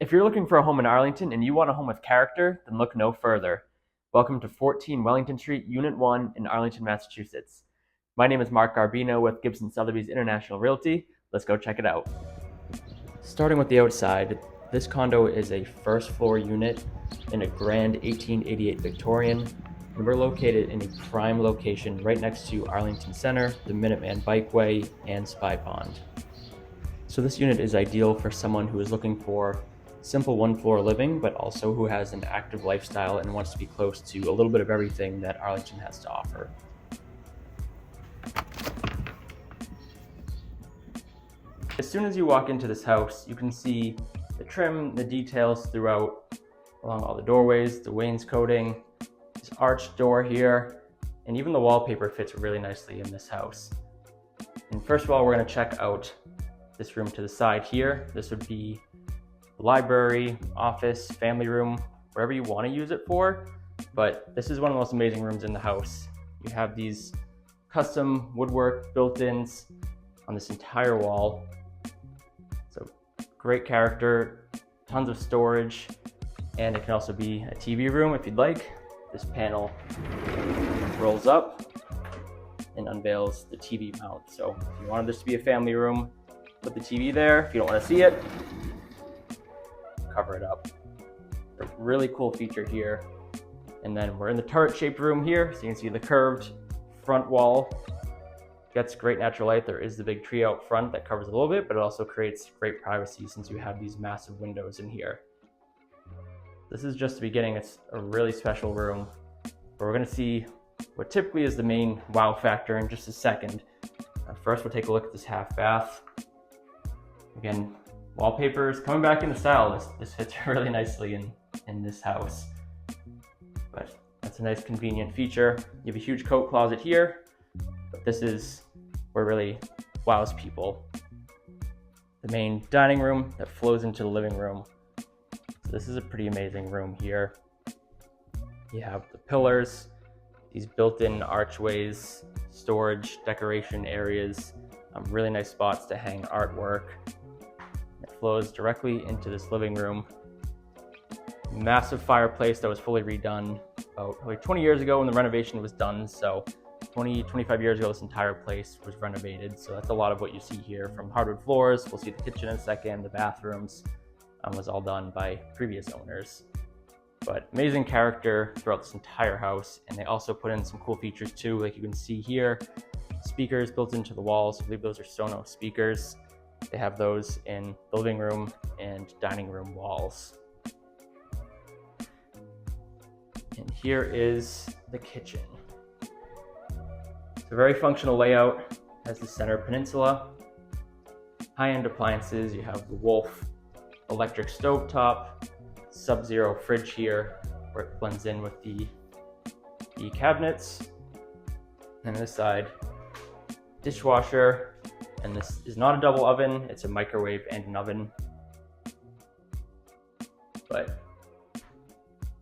If you're looking for a home in Arlington and you want a home with character, then look no further. Welcome to 14 Wellington Street, Unit 1 in Arlington, Massachusetts. My name is Mark Garbino with Gibson Sotheby's International Realty. Let's go check it out. Starting with the outside, this condo is a first floor unit in a grand 1888 Victorian, and we're located in a prime location right next to Arlington Center, the Minuteman Bikeway, and Spy Pond. So this unit is ideal for someone who is looking for simple one-floor living, but also who has an active lifestyle and wants to be close to a little bit of everything that Arlington has to offer. As soon as you walk into this house, you can see the trim, the details throughout, along all the doorways, the wainscoting, this arched door here, and even the wallpaper fits really nicely in this house. And first of all, we're going to check out this room to the side here. This would be library, office, family room, wherever you want to use it for, but this is one of the most amazing rooms in the house. You have these custom woodwork built-ins on this entire wall. So great character, tons of storage, and it can also be a TV room if you'd like. This panel rolls up and unveils the TV mount. So if you wanted this to be a family room, put the TV there. If you don't want to see it, cover it up. A really cool feature here. And then we're in the turret-shaped room here, so you can see the curved front wall. Gets great natural light. There is the big tree out front that covers a little bit, but it also creates great privacy since you have these massive windows in here. This is just the beginning. It's a really special room, but we're going to see what typically is the main wow factor in just a second. First, we'll take a look at this half bath. Again, wallpapers coming back into style. This fits really nicely in this house, but that's a nice convenient feature. You have a huge coat closet here, but this is where it really wows people. The main dining room that flows into the living room. So this is a pretty amazing room here. You have the pillars, these built-in archways, storage, decoration areas, really nice spots to hang artwork. It flows directly into this living room. Massive fireplace that was fully redone about probably 20 years ago when the renovation was done. So 25 years ago, this entire place was renovated. So that's a lot of what you see here, from hardwood floors. We'll see the kitchen in a second, the bathrooms was all done by previous owners. But amazing character throughout this entire house. And they also put in some cool features too, like you can see here, speakers built into the walls. I believe those are Sonos speakers. They have those in the living room and dining room walls. And here is the kitchen. It's a very functional layout, has the center peninsula, high-end appliances. You have the Wolf electric stovetop, Sub-Zero fridge here, where it blends in with the cabinets. And on this side, dishwasher. And this is not a double oven, it's a microwave and an oven. But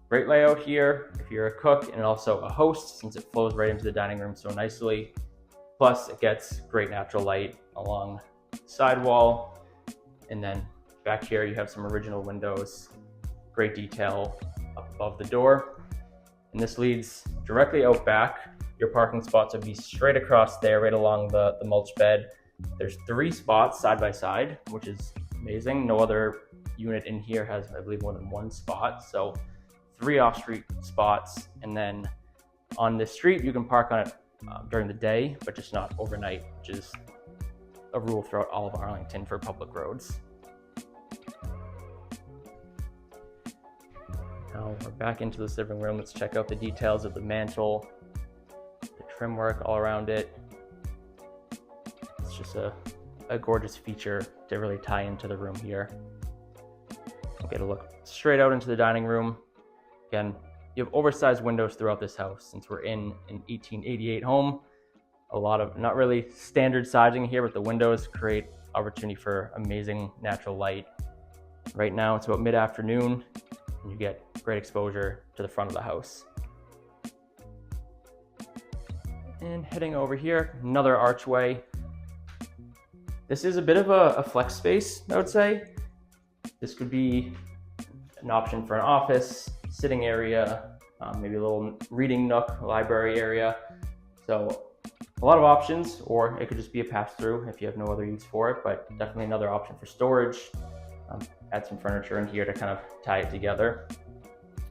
great layout here if you're a cook and also a host, since it flows right into the dining room so nicely. Plus it gets great natural light along the side wall. And then back here you have some original windows, great detail up above the door. And this leads directly out back. Your parking spots would be straight across there, right along the mulch bed. There's 3 spots side by side, which is amazing. No other unit in here has, I believe, more than 1 spot. So 3 off-street spots. And then on this street, you can park on it during the day, but just not overnight, which is a rule throughout all of Arlington for public roads. Now we're back into this living room. Let's check out the details of the mantle, the trim work all around it. It's just a gorgeous feature to really tie into the room here. We'll get a look straight out into the dining room. Again, you have oversized windows throughout this house. Since we're in an 1888 home, a lot of not really standard sizing here, but the windows create opportunity for amazing natural light. Right now it's about mid-afternoon and you get great exposure to the front of the house. And heading over here, another archway. This is a bit of a flex space, I would say. This could be an option for an office, sitting area, maybe a little reading nook, library area. So a lot of options, or it could just be a pass-through if you have no other use for it, but definitely another option for storage. Add some furniture in here to kind of tie it together.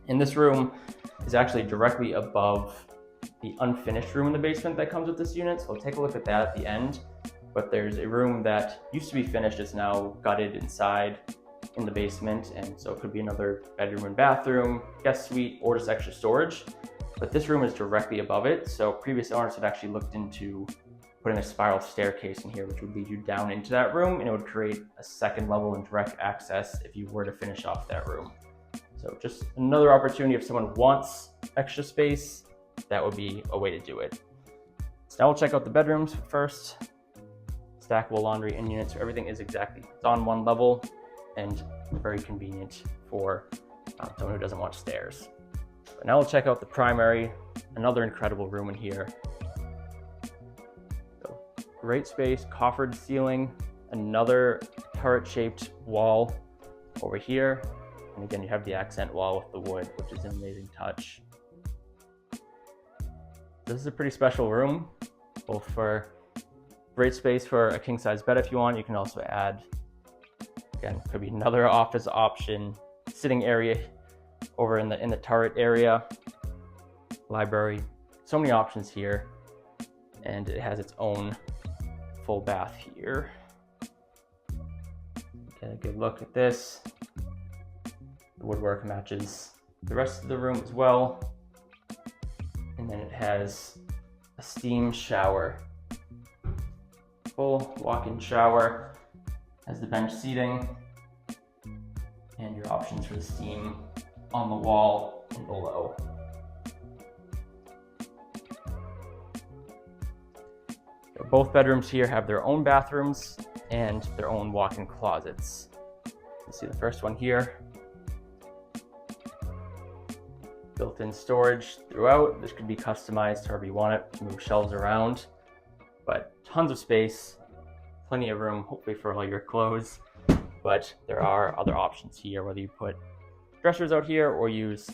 And this room is actually directly above the unfinished room in the basement that comes with this unit. So we'll take a look at that at the end. But there's a room that used to be finished, it's now gutted inside in the basement. And so it could be another bedroom and bathroom, guest suite, or just extra storage. But this room is directly above it. So previous owners had actually looked into putting a spiral staircase in here, which would lead you down into that room, and it would create a second level and direct access if you were to finish off that room. So just another opportunity if someone wants extra space, that would be a way to do it. So now we'll check out the bedrooms first. Stackable laundry in units, so everything is it's on one level and very convenient for someone who doesn't want stairs. But now we'll check out the primary, another incredible room in here. So great space, coffered ceiling, another turret-shaped wall over here. And again, you have the accent wall with the wood, which is an amazing touch. This is a pretty special room, both for great space for a king-size bed if you want. You can also add, again, could be another office option, sitting area over in the turret area, library. So many options here, and it has its own full bath here. Get a good look at this. The woodwork matches the rest of the room as well. And then it has a steam shower. Full walk-in shower, has the bench seating, and your options for the steam on the wall and below. So both bedrooms here have their own bathrooms and their own walk-in closets. You see the first one here. Built-in storage throughout. This could be customized however you want it, to move shelves around, but tons of space, plenty of room, hopefully for all your clothes. But there are other options here, whether you put dressers out here or use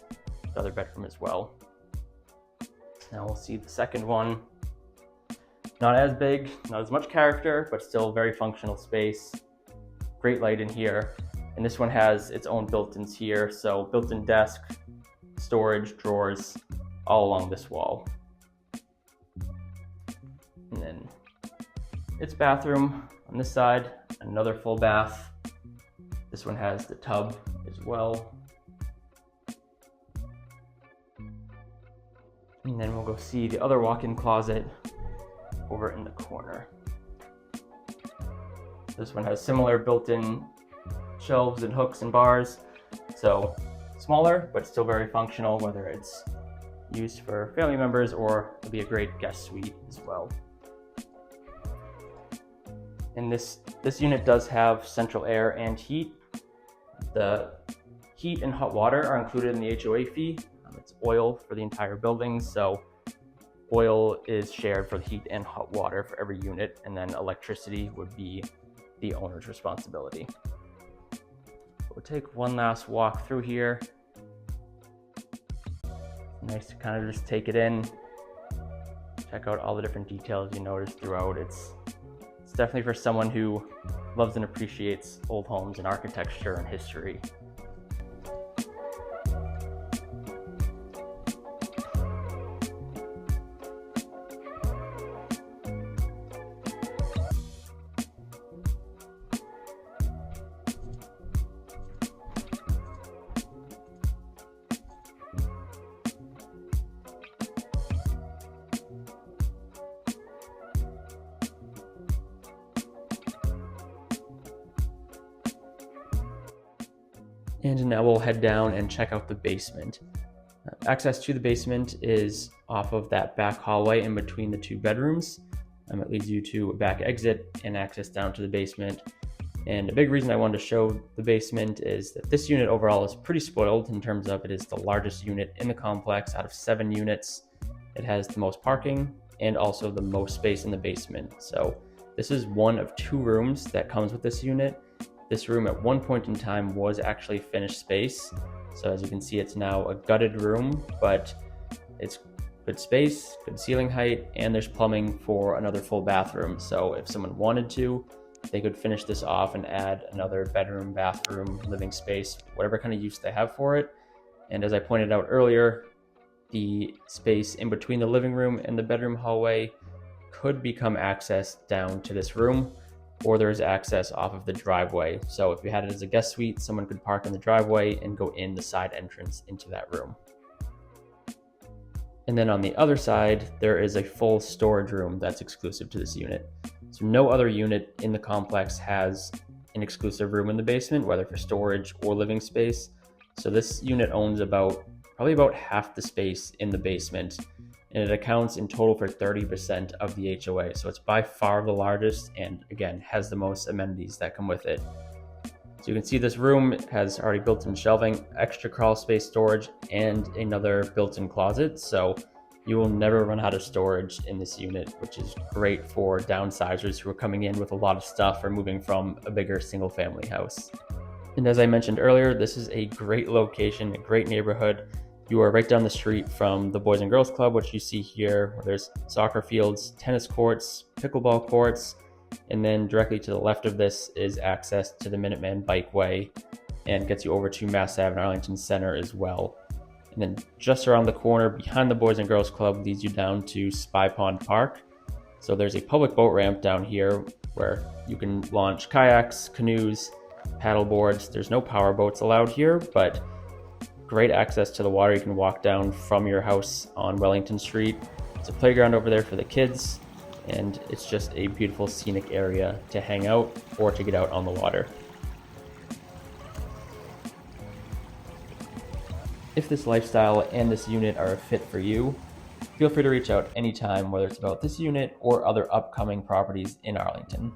the other bedroom as well. Now we'll see the second one. Not as big, not as much character, but still very functional space. Great light in here. And this one has its own built-ins here, so built-in desk, storage, drawers, all along this wall. And then its bathroom on this side, another full bath. This one has the tub as well. And then we'll go see the other walk-in closet over in the corner. This one has similar built-in shelves and hooks and bars. So smaller, but still very functional, whether it's used for family members or it'll be a great guest suite as well. And this unit does have central air and heat. The heat and hot water are included in the HOA fee. It's oil for the entire building, so oil is shared for the heat and hot water for every unit, and then electricity would be the owner's responsibility. We'll take one last walk through here. Nice to kind of just take it in, check out all the different details you notice throughout. It's definitely for someone who loves and appreciates old homes and architecture and history. And now we'll head down and check out the basement. Access to the basement is off of that back hallway in between the two bedrooms. It leads you to a back exit and access down to the basement. And a big reason I wanted to show the basement is that this unit overall is pretty spoiled in terms of it is the largest unit in the complex out of 7 units. It has the most parking and also the most space in the basement. So this is one of 2 rooms that comes with this unit. This room at one point in time was actually finished space. So as you can see, it's now a gutted room, but it's good space, good ceiling height, and there's plumbing for another full bathroom. So if someone wanted to, they could finish this off and add another bedroom, bathroom, living space, whatever kind of use they have for it. And as I pointed out earlier, the space in between the living room and the bedroom hallway could become access down to this room, or there's access off of the driveway. So if you had it as a guest suite, someone could park in the driveway and go in the side entrance into that room. And then on the other side, there is a full storage room that's exclusive to this unit. So no other unit in the complex has an exclusive room in the basement, whether for storage or living space. So this unit owns probably about half the space in the basement, and it accounts in total for 30% of the HOA. So it's by far the largest, and again, has the most amenities that come with it. So you can see this room has already built-in shelving, extra crawl space storage, and another built-in closet. So you will never run out of storage in this unit, which is great for downsizers who are coming in with a lot of stuff or moving from a bigger single-family house. And as I mentioned earlier, this is a great location, a great neighborhood. You are right down the street from the Boys and Girls Club, which you see here, where there's soccer fields, tennis courts, pickleball courts, and then directly to the left of this is access to the Minuteman Bikeway and gets you over to Mass Ave and Arlington Center as well. And then just around the corner behind the Boys and Girls Club leads you down to Spy Pond Park. So there's a public boat ramp down here where you can launch kayaks, canoes, paddle boards. There's no power boats allowed here, but great access to the water. You can walk down from your house on Wellington Street. It's a playground over there for the kids, and it's just a beautiful scenic area to hang out or to get out on the water. If this lifestyle and this unit are a fit for you, feel free to reach out anytime, whether it's about this unit or other upcoming properties in Arlington.